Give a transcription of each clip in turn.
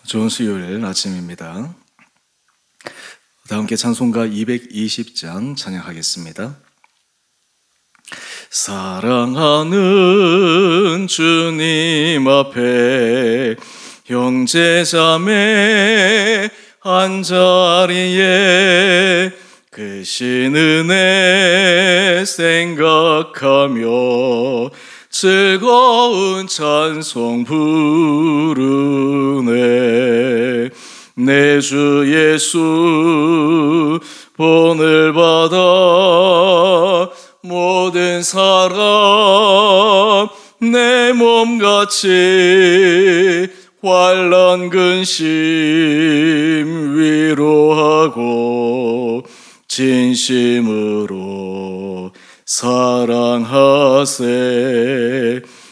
좋은 수요일 아침입니다. 다 함께 찬송가 220장 찬양하겠습니다. 사랑하는 주님 앞에 형제자매 한자리에 크신 은혜 생각하며 즐거운 찬송 부르네. 내 주 예수 본을 받아 모든 사람 내 몸같이 환난 근심 위로하고 진심으로 사랑하세.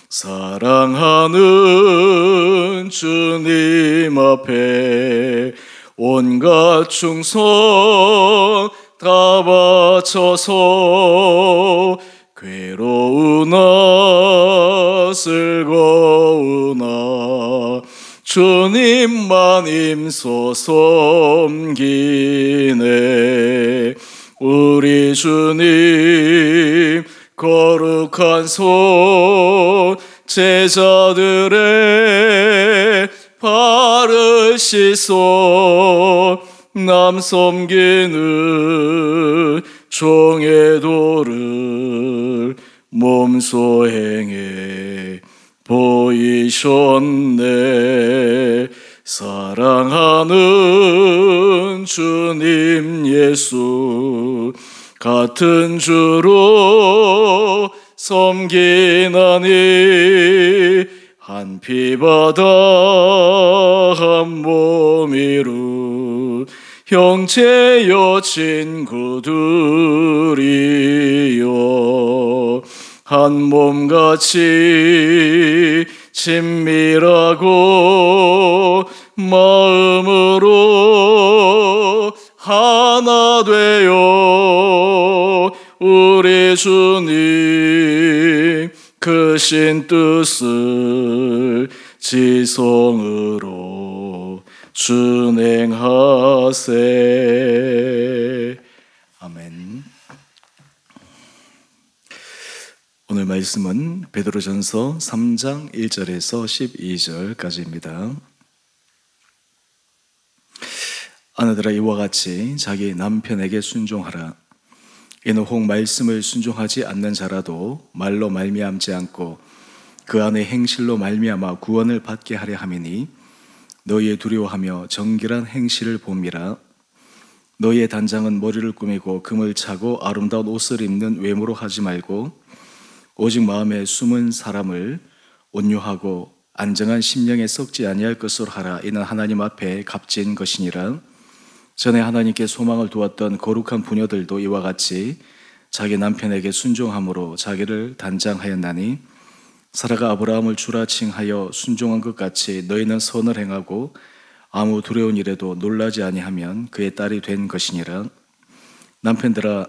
사랑하는 주님 앞에 온갖 충성 다 바쳐서 괴로우나 즐거우나 주님만 임소 섬기네. 우리 주님 거룩한 손 제자들의 발을 씻어 남 섬기는 종의 도를 몸소 행해 보이셨네. 사랑하는 주님 예수 같은 주로 섬기나니 한 피바다 한 몸이루 형제여 친구들이여 한 몸같이 친밀하고 마음으로 하나 되어 우리 주님 크신 뜻을 지성으로 준행하세. 아멘. 오늘 말씀은 베드로전서 3장 1절에서 12절까지입니다. 아내들아 이와 같이 자기 남편에게 순종하라. 이는 혹 말씀을 순종하지 않는 자라도 말로 말미암지 않고 그 안에 행실로 말미암아 구원을 받게 하려 함이니 너희의 두려워하며 정결한 행실을 봄이라. 너희의 단장은 머리를 꾸미고 금을 차고 아름다운 옷을 입는 외모로 하지 말고 오직 마음에 숨은 사람을 온유하고 안정한 심령에 썩지 아니할 것으로 하라. 이는 하나님 앞에 값진 것이니라. 전에 하나님께 소망을 두었던 거룩한 부녀들도 이와 같이 자기 남편에게 순종함으로 자기를 단장하였나니 사라가 아브라함을 주라 칭하여 순종한 것 같이 너희는 선을 행하고 아무 두려운 일에도 놀라지 아니하면 그의 딸이 된 것이니라. 남편들아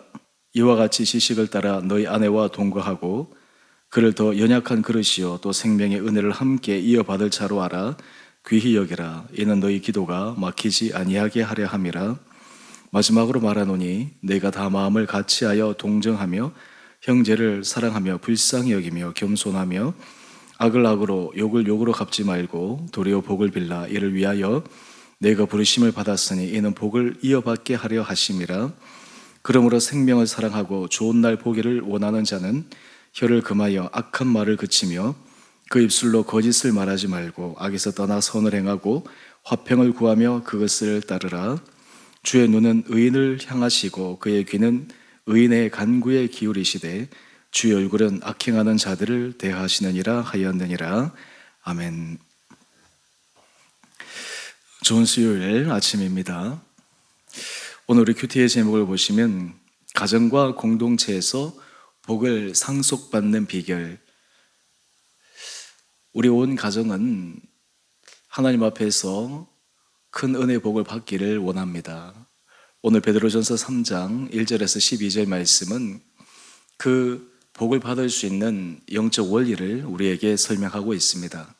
이와 같이 지식을 따라 너희 아내와 동거하고 그를 더 연약한 그릇이요 또 생명의 은혜를 함께 이어받을 자로 알아 귀히 여기라. 이는 너희 기도가 막히지 아니하게 하려 함이라. 마지막으로 말하노니 내가 다 마음을 같이하여 동정하며 형제를 사랑하며 불쌍히 여기며 겸손하며 악을 악으로 욕을 욕으로 갚지 말고 도리어 복을 빌라. 이를 위하여 내가 부르심을 받았으니 이는 복을 이어받게 하려 하심이라. 그러므로 생명을 사랑하고 좋은 날 보기를 원하는 자는 혀를 금하여 악한 말을 그치며 그 입술로 거짓을 말하지 말고 악에서 떠나 선을 행하고 화평을 구하며 그것을 따르라. 주의 눈은 의인을 향하시고 그의 귀는 의인의 간구에 기울이시되 주의 얼굴은 악행하는 자들을 대하시느니라 하였느니라. 아멘. 좋은 수요일 아침입니다. 오늘 우리 큐티의 제목을 보시면 가정과 공동체에서 복을 상속받는 비결. 우리 온 가정은 하나님 앞에서 큰 은혜의 복을 받기를 원합니다. 오늘 베드로전서 3장 1절에서 12절 말씀은 그 복을 받을 수 있는 영적 원리를 우리에게 설명하고 있습니다.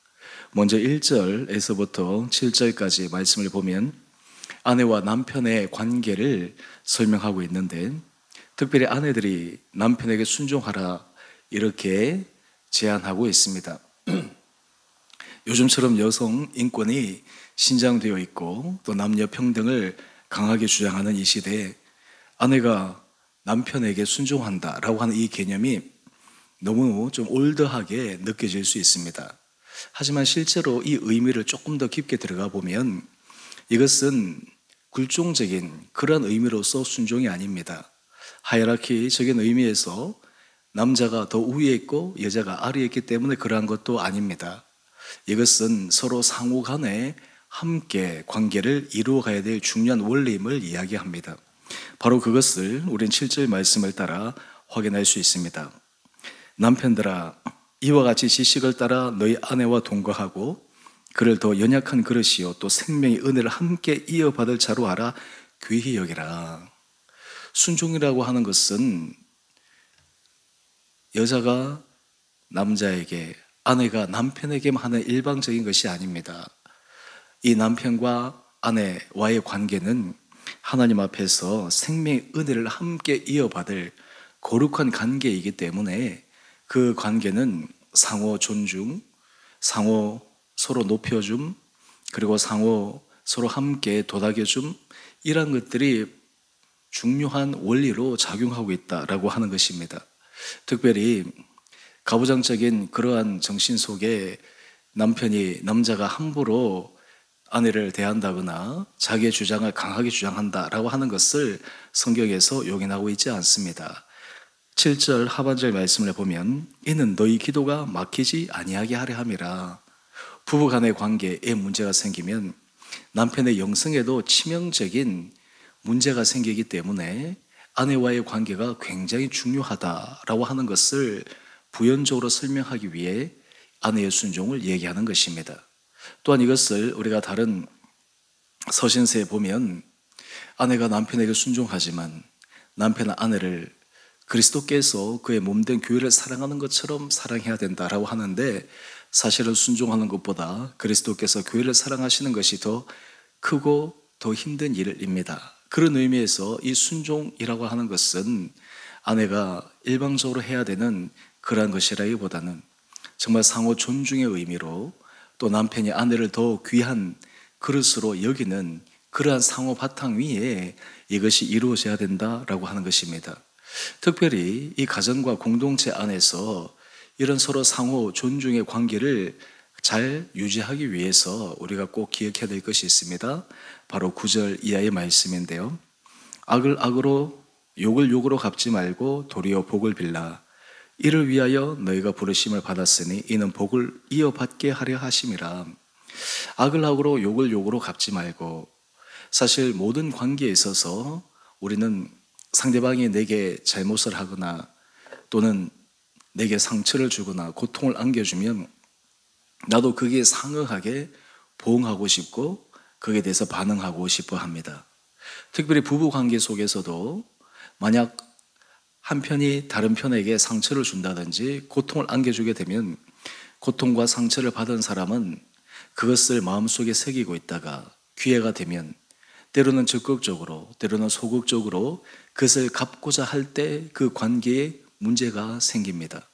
먼저 1절에서부터 7절까지 말씀을 보면 아내와 남편의 관계를 설명하고 있는데, 특별히 아내들이 남편에게 순종하라 이렇게 제안하고 있습니다. 요즘처럼 여성 인권이 신장되어 있고 또 남녀 평등을 강하게 주장하는 이 시대에 아내가 남편에게 순종한다라고 하는 이 개념이 너무 좀 올드하게 느껴질 수 있습니다. 하지만 실제로 이 의미를 조금 더 깊게 들어가 보면 이것은 굴종적인 그런 의미로서 순종이 아닙니다. 하이라키적인 의미에서 남자가 더 위에 있고 여자가 아래에 있기 때문에 그러한 것도 아닙니다. 이것은 서로 상호 간에 함께 관계를 이루어가야 될 중요한 원리임을 이야기합니다. 바로 그것을 우린 7절 말씀을 따라 확인할 수 있습니다. 남편들아, 이와 같이 지식을 따라 너희 아내와 동거하고 그를 더 연약한 그릇이요 또 생명의 은혜를 함께 이어받을 자로 알아 귀히 여기라. 순종이라고 하는 것은 여자가 남자에게, 아내가 남편에게만 하는 일방적인 것이 아닙니다. 이 남편과 아내와의 관계는 하나님 앞에서 생명의 은혜를 함께 이어받을 거룩한 관계이기 때문에 그 관계는 상호 존중, 상호 서로 높여줌, 그리고 상호 서로 함께 도닥여줌, 이런 것들이 중요한 원리로 작용하고 있다라고 하는 것입니다. 특별히 가부장적인 그러한 정신 속에 남자가 함부로 아내를 대한다거나 자기의 주장을 강하게 주장한다라고 하는 것을 성경에서 용인하고 있지 않습니다. 7절 하반절 말씀을 보면 이는 너희 기도가 막히지 아니하게 하려 함이라. 부부 간의 관계에 문제가 생기면 남편의 영성에도 치명적인 문제가 생기기 때문에 아내와의 관계가 굉장히 중요하다라고 하는 것을 부연적으로 설명하기 위해 아내의 순종을 얘기하는 것입니다. 또한 이것을 우리가 다른 서신서에 보면 아내가 남편에게 순종하지만 남편은 아내를 그리스도께서 그의 몸된 교회를 사랑하는 것처럼 사랑해야 된다라고 하는데, 사실은 순종하는 것보다 그리스도께서 교회를 사랑하시는 것이 더 크고 더 힘든 일입니다. 그런 의미에서 이 순종이라고 하는 것은 아내가 일방적으로 해야 되는 그러한 것이라기보다는 정말 상호 존중의 의미로 또 남편이 아내를 더 귀한 그릇으로 여기는 그러한 상호 바탕 위에 이것이 이루어져야 된다라고 하는 것입니다. 특별히 이 가정과 공동체 안에서 이런 서로 상호 존중의 관계를 잘 유지하기 위해서 우리가 꼭 기억해야 될 것이 있습니다. 바로 9절 이하의 말씀인데요. 악을 악으로 욕을 욕으로 갚지 말고 도리어 복을 빌라. 이를 위하여 너희가 부르심을 받았으니 이는 복을 이어받게 하려 하심이라. 악을 악으로 욕을 욕으로 갚지 말고, 사실 모든 관계에 있어서 우리는 상대방이 내게 잘못을 하거나 또는 내게 상처를 주거나 고통을 안겨주면 나도 거기에 상응하게 보응하고 싶고 거기에 대해서 반응하고 싶어 합니다. 특별히 부부 관계 속에서도 만약 한 편이 다른 편에게 상처를 준다든지 고통을 안겨주게 되면 고통과 상처를 받은 사람은 그것을 마음속에 새기고 있다가 기회가 되면 때로는 적극적으로 때로는 소극적으로 그것을 갚고자 할 때 그 관계에 문제가 생깁니다.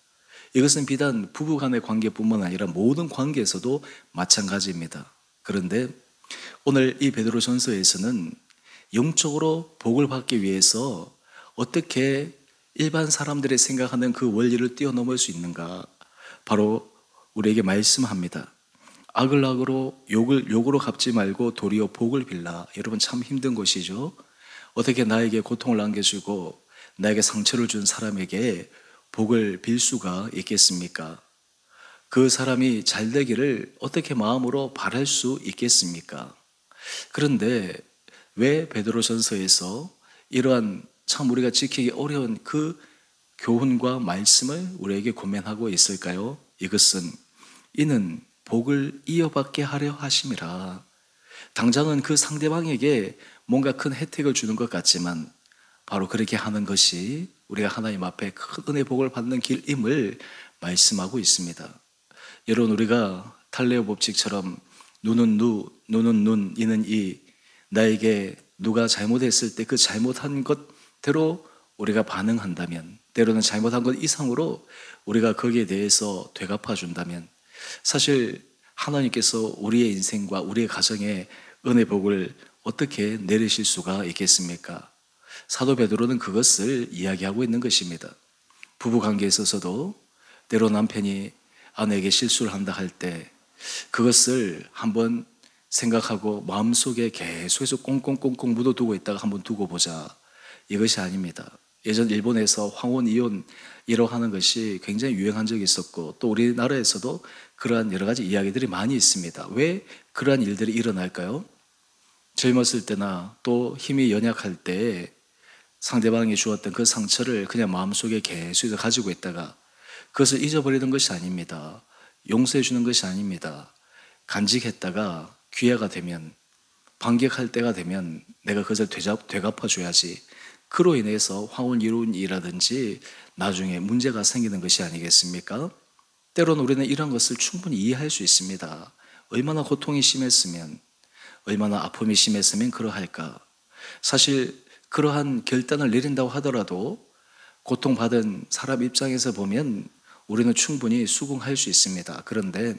이것은 비단 부부 간의 관계뿐만 아니라 모든 관계에서도 마찬가지입니다. 그런데 오늘 이 베드로전서에서는 영적으로 복을 받기 위해서 어떻게 일반 사람들이 생각하는 그 원리를 뛰어넘을 수 있는가, 바로 우리에게 말씀합니다. 악을 악으로 욕을 욕으로 갚지 말고 도리어 복을 빌라. 여러분 참 힘든 것이죠. 어떻게 나에게 고통을 안겨주고 나에게 상처를 준 사람에게 복을 빌 수가 있겠습니까? 그 사람이 잘 되기를 어떻게 마음으로 바랄 수 있겠습니까? 그런데 왜 베드로전서에서 이러한 참 우리가 지키기 어려운 그 교훈과 말씀을 우리에게 고면하고 있을까요? 이것은 이는 복을 이어받게 하려 하심이라. 당장은 그 상대방에게 뭔가 큰 혜택을 주는 것 같지만 바로 그렇게 하는 것이 우리가 하나님 앞에 큰 은혜 복을 받는 길임을 말씀하고 있습니다. 여러분, 우리가 탈레오 법칙처럼 눈은 눈은 눈, 이는 이, 나에게 누가 잘못했을 때 그 잘못한 것대로 우리가 반응한다면, 때로는 잘못한 것 이상으로 우리가 거기에 대해서 되갚아 준다면, 사실 하나님께서 우리의 인생과 우리의 가정에 은혜 복을 어떻게 내리실 수가 있겠습니까? 사도 베드로는 그것을 이야기하고 있는 것입니다. 부부 관계에 있어서도 때로 남편이 아내에게 실수를 한다 할 때 그것을 한번 생각하고 마음속에 계속해서 꽁꽁꽁꽁 묻어두고 있다가 한번 두고 보자, 이것이 아닙니다. 예전 일본에서 황혼 이혼이라고 하는 것이 굉장히 유행한 적이 있었고, 또 우리나라에서도 그러한 여러 가지 이야기들이 많이 있습니다. 왜 그러한 일들이 일어날까요? 젊었을 때나 또 힘이 연약할 때 상대방이 주었던 그 상처를 그냥 마음속에 계속 가지고 있다가 그것을 잊어버리는 것이 아닙니다. 용서해 주는 것이 아닙니다. 간직했다가 기회가 되면, 반격할 때가 되면 내가 그것을 되갚아 줘야지, 그로 인해서 황혼 이혼이라든지 나중에 문제가 생기는 것이 아니겠습니까? 때로는 우리는 이런 것을 충분히 이해할 수 있습니다. 얼마나 고통이 심했으면, 얼마나 아픔이 심했으면 그러할까. 사실 그러한 결단을 내린다고 하더라도 고통받은 사람 입장에서 보면 우리는 충분히 수긍할 수 있습니다. 그런데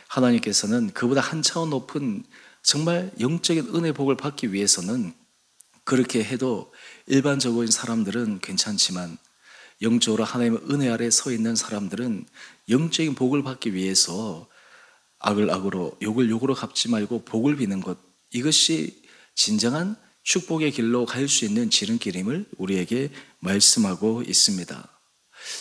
하나님께서는 그보다 한 차원 높은 정말 영적인 은혜 복을 받기 위해서는, 그렇게 해도 일반적인 사람들은 괜찮지만 영적으로 하나님의 은혜 아래 서 있는 사람들은 영적인 복을 받기 위해서 악을 악으로 욕을 욕으로 갚지 말고 복을 비는 것, 이것이 진정한 축복의 길로 갈 수 있는 지름길임을 우리에게 말씀하고 있습니다.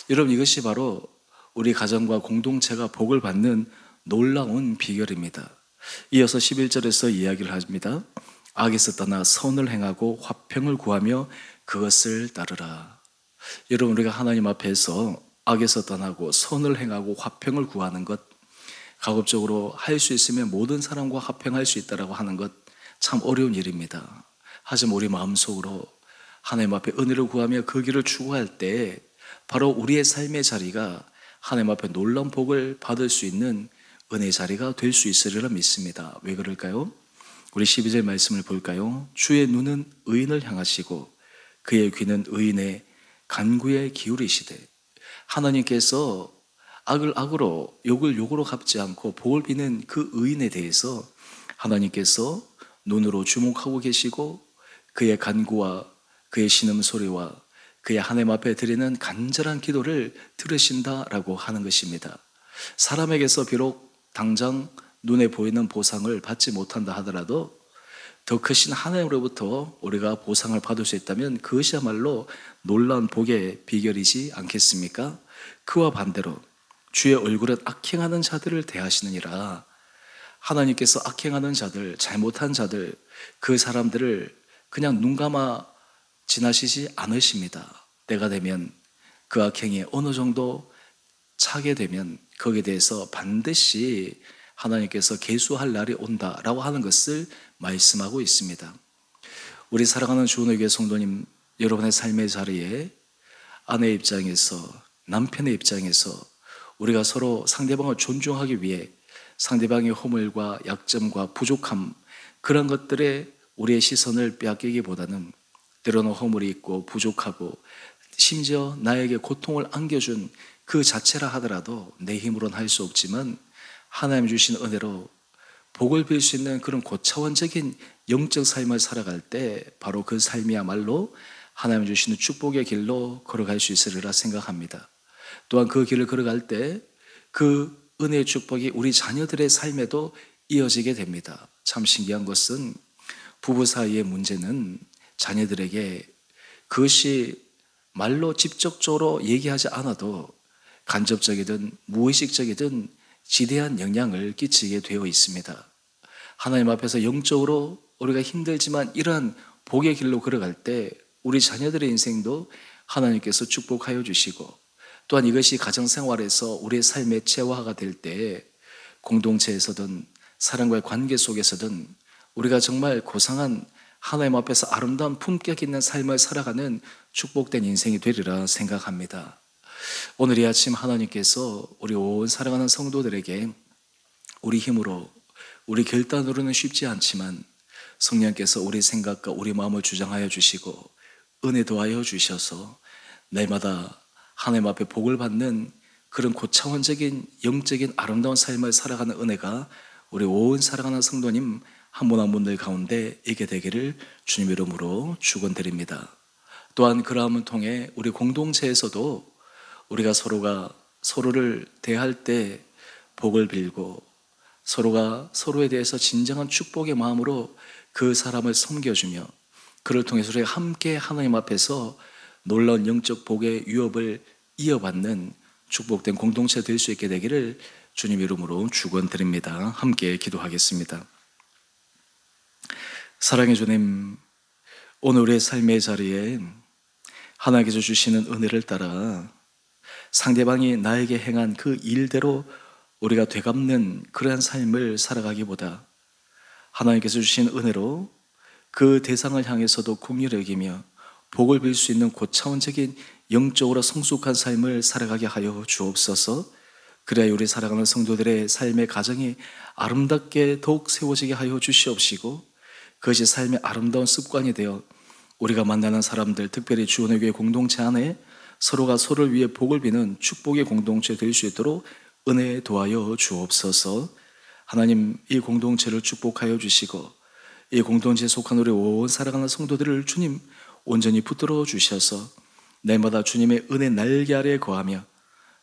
여러분, 이것이 바로 우리 가정과 공동체가 복을 받는 놀라운 비결입니다. 이어서 11절에서 이야기를 합니다. 악에서 떠나 선을 행하고 화평을 구하며 그것을 따르라. 여러분, 우리가 하나님 앞에서 악에서 떠나고 선을 행하고 화평을 구하는 것, 가급적으로 할 수 있으면 모든 사람과 화평할 수 있다라고 하는 것, 참 어려운 일입니다. 하지만 우리 마음속으로 하나님 앞에 은혜를 구하며 그 길을 추구할 때 바로 우리의 삶의 자리가 하나님 앞에 놀라운 복을 받을 수 있는 은혜의 자리가 될 수 있으리라 믿습니다. 왜 그럴까요? 우리 12절 말씀을 볼까요? 주의 눈은 의인을 향하시고 그의 귀는 의인의 간구에 기울이시되. 하나님께서 악을 악으로 욕을 욕으로 갚지 않고 복을 비는 그 의인에 대해서 하나님께서 눈으로 주목하고 계시고 그의 간구와 그의 신음소리와 그의 하나님 앞에 드리는 간절한 기도를 들으신다라고 하는 것입니다. 사람에게서 비록 당장 눈에 보이는 보상을 받지 못한다 하더라도 더 크신 하나님으로부터 우리가 보상을 받을 수 있다면 그것이야말로 놀라운 복의 비결이지 않겠습니까? 그와 반대로 주의 얼굴은 악행하는 자들을 대하시느니라. 하나님께서 악행하는 자들, 잘못한 자들, 그 사람들을 그냥 눈 감아 지나시지 않으십니다. 때가 되면 그 악행이 어느 정도 차게 되면 거기에 대해서 반드시 하나님께서 계수할 날이 온다라고 하는 것을 말씀하고 있습니다. 우리 사랑하는 주은혜 교회 성도님, 여러분의 삶의 자리에 아내의 입장에서, 남편의 입장에서 우리가 서로 상대방을 존중하기 위해 상대방의 허물과 약점과 부족함, 그런 것들에 우리의 시선을 빼앗기기보다는 때로는 허물이 있고 부족하고 심지어 나에게 고통을 안겨준 그 자체라 하더라도 내 힘으로는 할 수 없지만 하나님 주신 은혜로 복을 빌 수 있는 그런 고차원적인 영적 삶을 살아갈 때 바로 그 삶이야말로 하나님 주시는 축복의 길로 걸어갈 수 있으리라 생각합니다. 또한 그 길을 걸어갈 때 그 은혜의 축복이 우리 자녀들의 삶에도 이어지게 됩니다. 참 신기한 것은 부부 사이의 문제는 자녀들에게 그것이 말로 직접적으로 얘기하지 않아도 간접적이든 무의식적이든 지대한 영향을 끼치게 되어 있습니다. 하나님 앞에서 영적으로 우리가 힘들지만 이러한 복의 길로 걸어갈 때 우리 자녀들의 인생도 하나님께서 축복하여 주시고, 또한 이것이 가정생활에서 우리의 삶의 체화가 될 때 공동체에서든 사람과의 관계 속에서든 우리가 정말 고상한 하나님 앞에서 아름다운 품격 있는 삶을 살아가는 축복된 인생이 되리라 생각합니다. 오늘 이 아침 하나님께서 우리 온 사랑하는 성도들에게 우리 힘으로, 우리 결단으로는 쉽지 않지만 성령께서 우리 생각과 우리 마음을 주장하여 주시고 은혜 도하여 주셔서 날마다 하나님 앞에 복을 받는 그런 고차원적인 영적인 아름다운 삶을 살아가는 은혜가 우리 온 사랑하는 성도님 한 분 한 분들 가운데 있게 되기를 주님 이름으로 축원드립니다. 또한 그러함을 통해 우리 공동체에서도 우리가 서로가 서로를 대할 때 복을 빌고 서로가 서로에 대해서 진정한 축복의 마음으로 그 사람을 섬겨주며 그를 통해서 우리가 함께 하나님 앞에서 놀라운 영적 복의 유업을 이어받는 축복된 공동체 될 수 있게 되기를 주님 이름으로 축원드립니다. 함께 기도하겠습니다. 사랑의 주님, 오늘 우리의 삶의 자리에 하나님께서 주시는 은혜를 따라 상대방이 나에게 행한 그 일대로 우리가 되갚는 그러한 삶을 살아가기보다 하나님께서 주신 은혜로 그 대상을 향해서도 긍휼히 여기며 복을 빌 수 있는 고차원적인 영적으로 성숙한 삶을 살아가게 하여 주옵소서. 그래야 우리 살아가는 성도들의 삶의 가정이 아름답게 더욱 세워지게 하여 주시옵시고 그것이 삶의 아름다운 습관이 되어 우리가 만나는 사람들, 특별히 주원의 교회 공동체 안에 서로가 서로를 위해 복을 비는 축복의 공동체 될 수 있도록 은혜 도하여 주옵소서. 하나님, 이 공동체를 축복하여 주시고 이 공동체에 속한 우리 온 살아가는 성도들을 주님 온전히 붙들어 주셔서 날마다 주님의 은혜 날개 아래에 거하며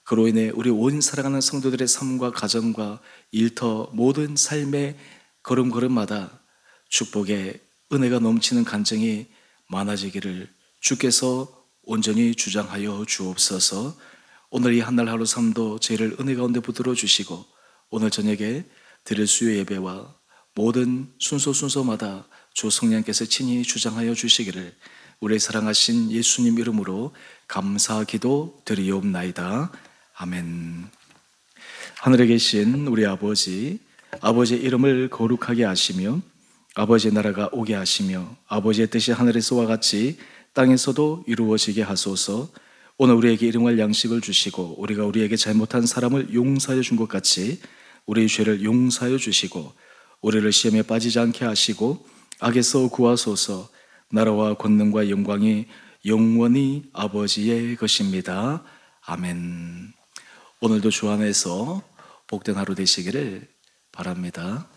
그로 인해 우리 온 살아가는 성도들의 삶과 가정과 일터 모든 삶의 걸음걸음마다 축복의 은혜가 넘치는 간증이 많아지기를 주께서 온전히 주장하여 주옵소서. 오늘 이 한날 하루 삶도 저희를 은혜 가운데 붙들어 주시고 오늘 저녁에 드릴 수요 예배와 모든 순서마다 주 성령께서 친히 주장하여 주시기를 우리 사랑하신 예수님 이름으로 감사 기도 드리옵나이다. 아멘. 하늘에 계신 우리 아버지의 이름을 거룩하게 하시며 아버지의 나라가 오게 하시며 아버지의 뜻이 하늘에서와 같이 땅에서도 이루어지게 하소서. 오늘 우리에게 일용할 양식을 주시고 우리가 우리에게 잘못한 사람을 용서하여 준 것 같이 우리의 죄를 용서하여 주시고 우리를 시험에 빠지지 않게 하시고 악에서 구하소서. 나라와 권능과 영광이 영원히 아버지의 것입니다. 아멘. 오늘도 주 안에서 복된 하루 되시기를 바랍니다.